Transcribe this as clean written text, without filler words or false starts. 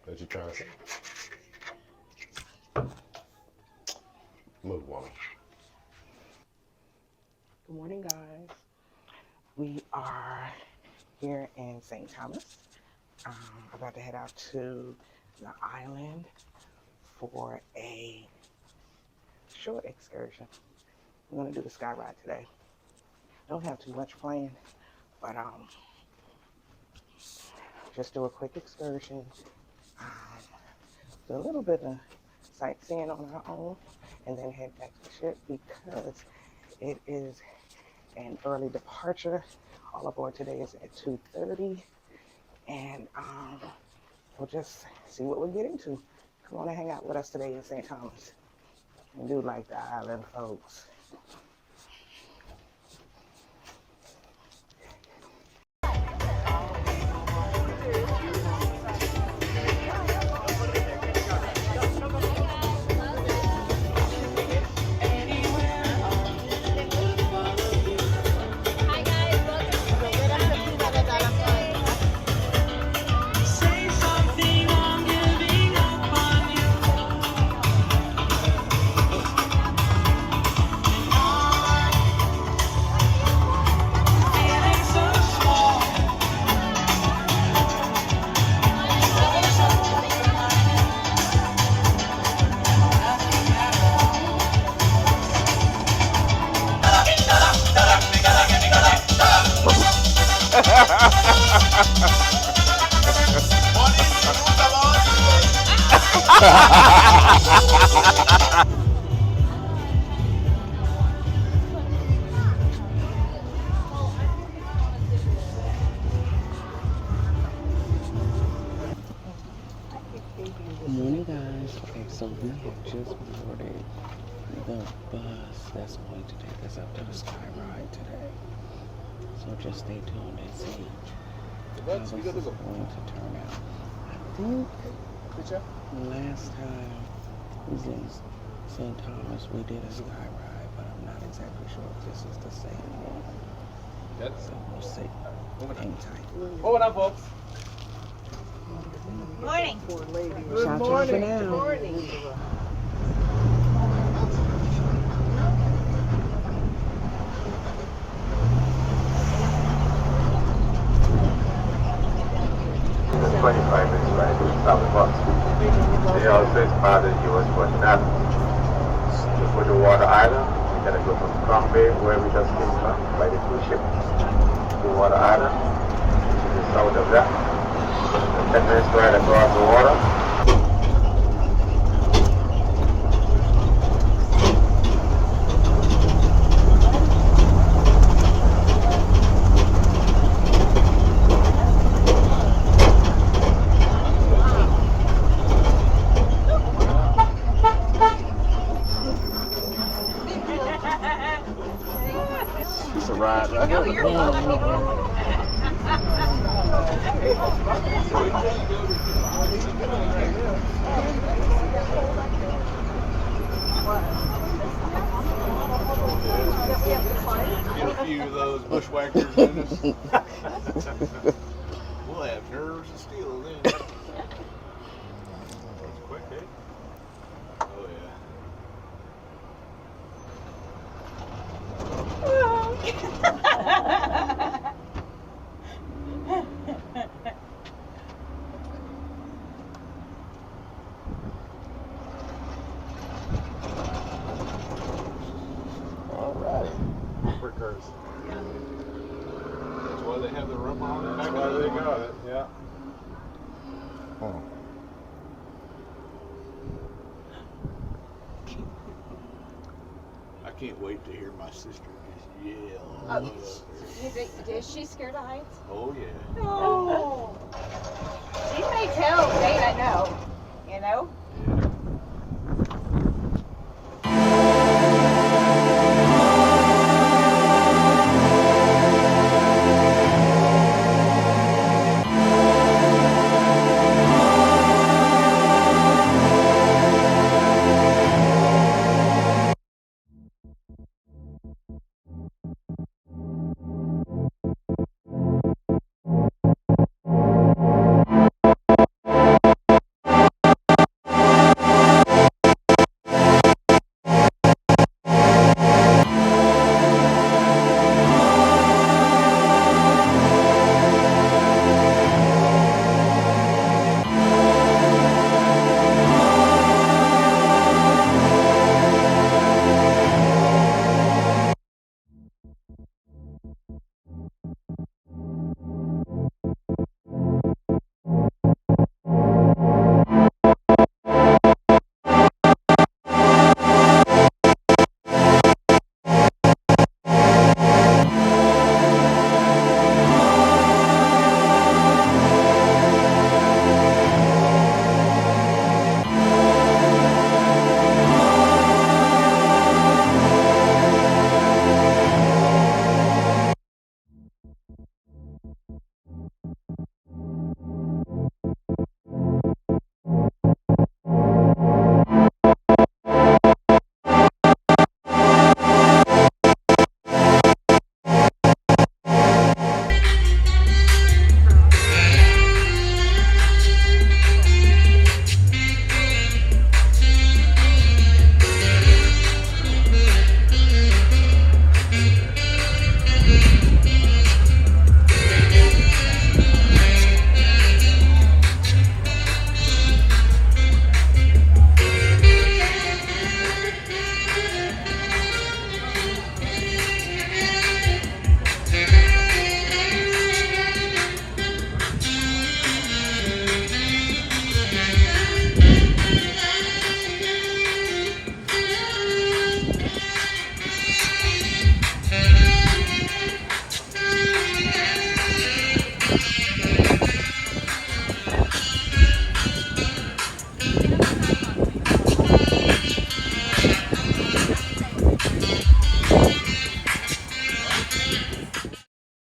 That you trying to say? Move, woman. Good morning, guys. We are here in St. Thomas. About to head out to the island for a short excursion. We're gonna do the sky ride today. Don't have too much planned, but just do a quick excursion. Do a little bit of sightseeing on our own, and then head back to the ship because it is an early departure. All aboard today is at 2:30, and we'll just see what we're getting to. Come on and hang out with us today in St. Thomas and do like the island folks. Good morning, guys. Okay, so we have just boarded the bus that's going to take us up to the sky ride today. So just stay tuned and see how this is going to turn out. I think last time we was in St. Thomas, we did a sky ride, but I'm not exactly sure if this is the same one. So we'll see. Hang tight. Hold on, folks. Morning. Good morning. Good morning. It's 25 minutes ride to travel bus. They also part of the U.S. Virgin Islands. To go to Water Island, we gotta go from Crown Bay, where we just came from, by the cruise ship, to Water Island, to the south of that. 10 minutes ride across the water. It's a ride, right? Get a few of those bushwhackers in us. We'll have nerves of steel then. That's quick, eh? Oh yeah. Cars. That's why they have the rump on it. That's why they got it, yeah. I can't wait to hear my sister just yell. Is she scared of heights? Oh yeah. No. She may tell, may not know, you know?